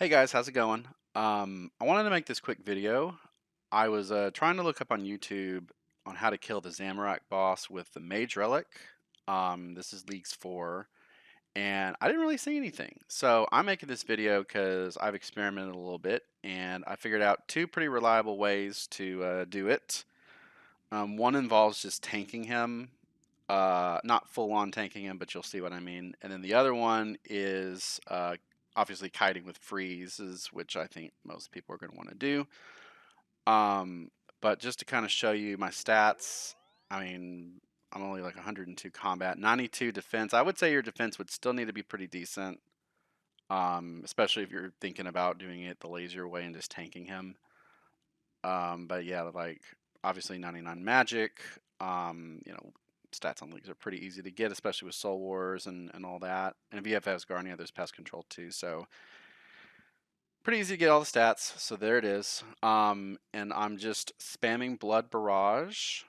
Hey guys, how's it going? I wanted to make this quick video. I was trying to look up on YouTube on how to kill the Zamorak boss with the Mage Relic. This is Leagues 4, and I didn't really see anything. So I'm making this video because I've experimented a little bit, and I figured out two pretty reliable ways to do it. One involves just tanking him, not full on tanking him, but you'll see what I mean. And then the other one is obviously kiting with freezes, which I think most people are going to want to do. Um, but just to kind of show you my stats, I mean, I'm only like 102 combat, 92 defense. I would say your defense would still need to be pretty decent, especially if you're thinking about doing it the lazier way and just tanking him. But yeah, like obviously 99 magic. Stats on leagues are pretty easy to get, especially with Soul Wars and all that. And if you have Asgardia, there's pest control too. So pretty easy to get all the stats. So there it is. And I'm just spamming Blood Barrage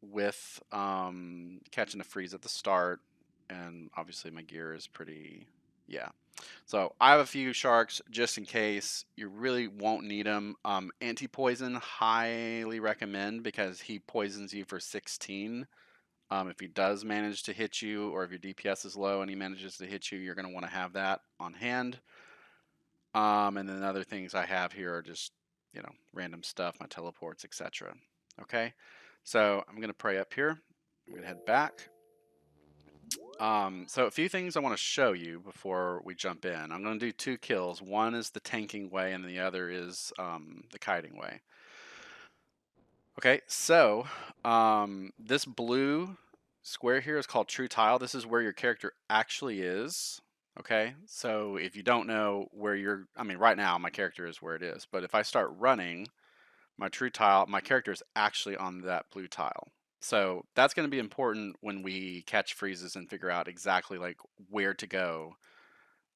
with catching a freeze at the start. And obviously my gear is pretty, yeah. So I have a few sharks just in case. You really won't need them. Anti-poison, highly recommend because he poisons you for 16. If he does manage to hit you, or if your DPS is low and he manages to hit you, you're going to want to have that on hand. And then other things I have here are just, random stuff, my teleports, etc. Okay, so I'm going to pray up here. I'm going to head back. So a few things I want to show you before we jump in. I'm going to do two kills. One is the tanking way, and the other is the kiting way. Okay, so this blue square here is called true tile. This is where your character actually is. Okay, so if you don't know where right now my character is where it is, but if I start running, my true tile, my character is actually on that blue tile. So that's going to be important when we catch freezes and figure out exactly like where to go.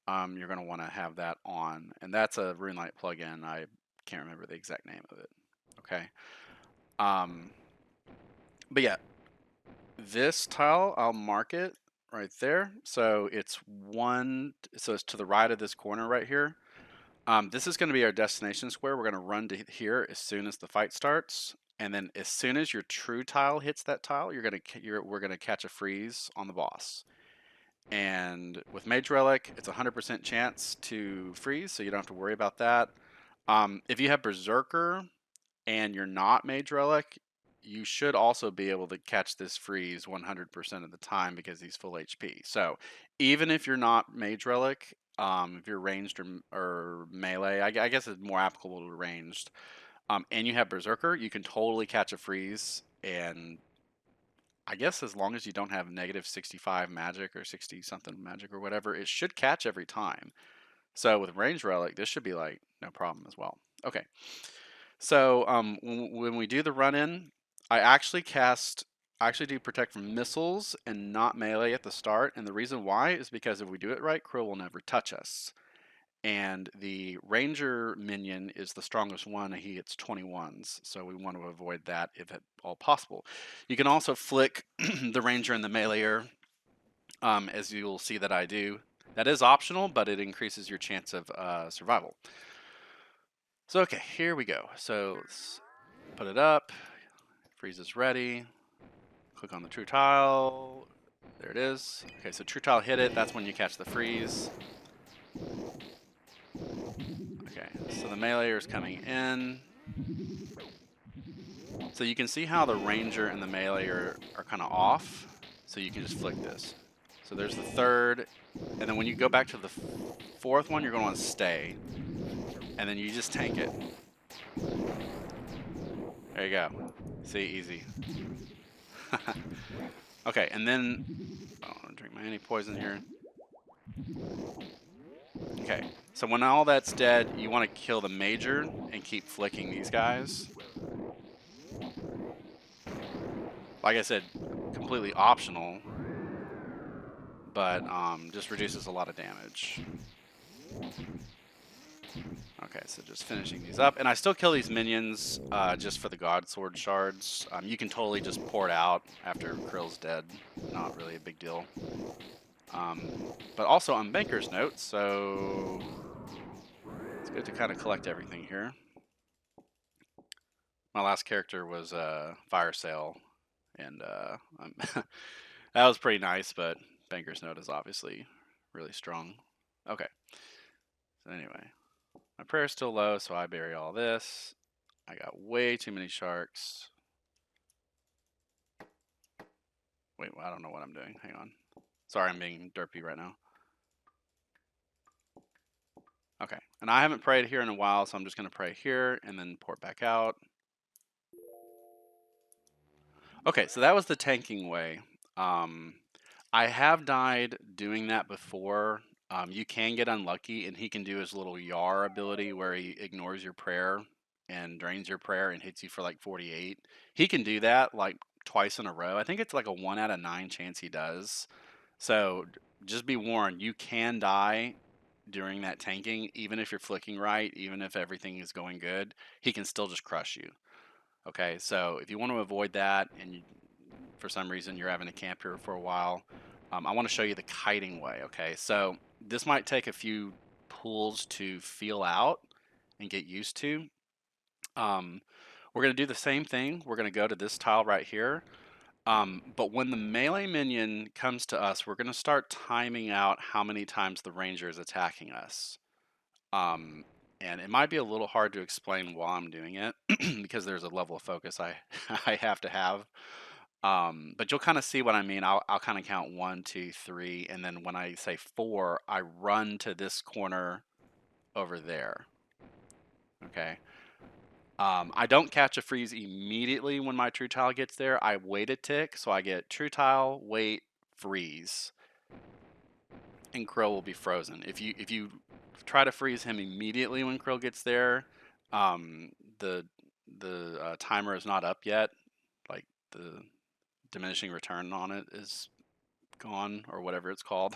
You're going to want to have that on, and that's a RuneLight plugin. I can't remember the exact name of it. Okay. But yeah, this tile, I'll mark it right there. So it's to the right of this corner right here. This is going to be our destination square. We're going to run to here as soon as the fight starts. And then as soon as your true tile hits that tile, we're going to catch a freeze on the boss. And with Mage Relic, it's 100% chance to freeze, so you don't have to worry about that. If you have Berserker and you're not Mage Relic, you should also be able to catch this freeze 100% of the time because he's full HP. So even if you're not Mage Relic, if you're ranged or melee, I guess it's more applicable to ranged, and you have Berserker, you can totally catch a freeze. And I guess as long as you don't have negative 65 magic or 60 something magic or whatever, it should catch every time. So with Range Relic, this should be like no problem as well. Okay. So when we do the run-in, I actually do protect from missiles and not melee at the start. And the reason why is because if we do it right, Krill will never touch us. And the ranger minion is the strongest one. He hits 21s, so we want to avoid that if at all possible. You can also flick the ranger and the meleeer, as you'll see that I do. That is optional, but it increases your chance of survival. So okay, here we go. So let's put it up. Freeze is ready. Click on the true tile. There it is. Okay, so true tile hit it. That's when you catch the freeze. Okay, so the meleeer is coming in. So you can see how the ranger and the meleeer are kind of off. So you can just flick this. So there's the third. And then when you go back to the fourth one, you're going to want to stay. And then you just tank it. There you go. See, easy. Okay, and then I'm gonna drink my anti-poison here. Okay, so when all that's dead, you want to kill the major and keep flicking these guys. Like I said, completely optional, but just reduces a lot of damage. Okay, so just finishing these up. And I still kill these minions just for the God Sword shards. You can totally just pour it out after Krill's dead. Not really a big deal. But also on Banker's Note, so let's good to kind of collect everything here. My last character was Fire Sale, and that was pretty nice, but Banker's Note is obviously really strong. Okay, so anyway, my prayer's still low, so I bury all this. I got way too many sharks. Wait, I don't know what I'm doing. Hang on. Sorry, I'm being derpy right now. Okay, and I haven't prayed here in a while, so I'm just going to pray here and then port back out. Okay, so that was the tanking way. I have died doing that before. You can get unlucky, and he can do his little Yar ability where he ignores your prayer and drains your prayer and hits you for like 48. He can do that like twice in a row. I think it's like a 1 out of 9 chance he does. So just be warned, you can die during that tanking, even if you're flicking right, even if everything is going good, he can still just crush you. Okay, so if you want to avoid that and for some reason you're having to camp here for a while, I want to show you the kiting way. Okay, so this might take a few pulls to feel out and get used to. We're going to do the same thing. We're going to go to this tile right here. But when the melee minion comes to us, we're going to start timing out how many times the ranger is attacking us. And it might be a little hard to explain while I'm doing it because there's a level of focus I I have to have. But you'll kind of see what I mean. I'll kind of count 1, 2, 3, and then when I say 4, I run to this corner over there. Okay. I don't catch a freeze immediately when my true tile gets there. I wait a tick, so I get true tile, wait, freeze, and Krill will be frozen. If you try to freeze him immediately when Krill gets there, um, the timer is not up yet. Like the diminishing return on it is gone or whatever it's called.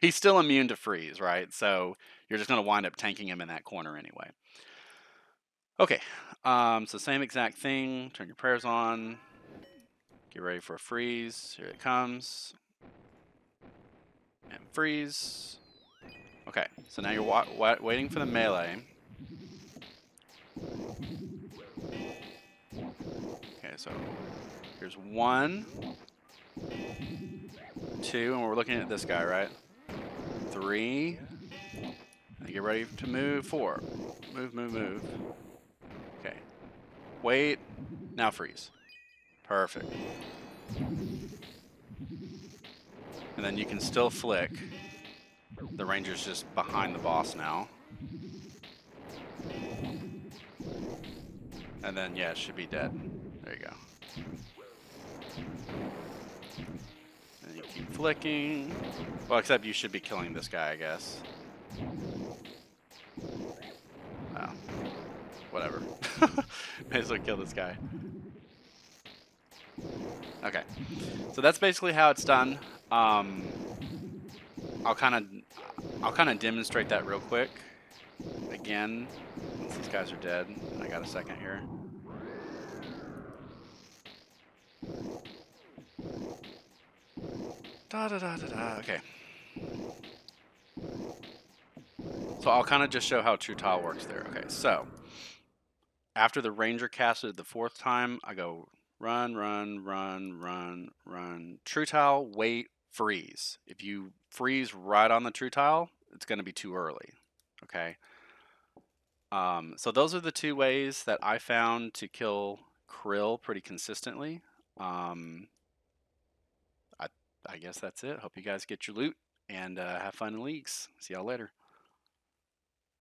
He's still immune to freeze, right? So you're just going to wind up tanking him in that corner anyway. Okay, so same exact thing. Turn your prayers on. Get ready for a freeze. Here it comes. And freeze. Okay, so now you're waiting for the melee. Okay, so here's 1, 2, and we're looking at this guy, right? 3. And get ready to move. 4. Move, move, move. Okay. Wait. Now freeze. Perfect. And then you can still flick. The ranger's just behind the boss now. And then, yeah, it should be dead. There you go. And you keep flicking. Well, except you should be killing this guy, I guess. Oh. Whatever. May as well kill this guy. Okay. So that's basically how it's done. I'll kind of demonstrate that real quick. Again, once these guys are dead. I got a second here. Da da da da da. Okay. So I'll kind of just show how True Tile works there. Okay, so after the ranger casted the 4th time, I go run, run, run, run, run. True Tile, wait, freeze. If you freeze right on the True Tile, it's going to be too early. Okay. So those are the 2 ways that I found to kill Krill pretty consistently. I guess that's it. Hope you guys get your loot and have fun in leagues. See y'all later.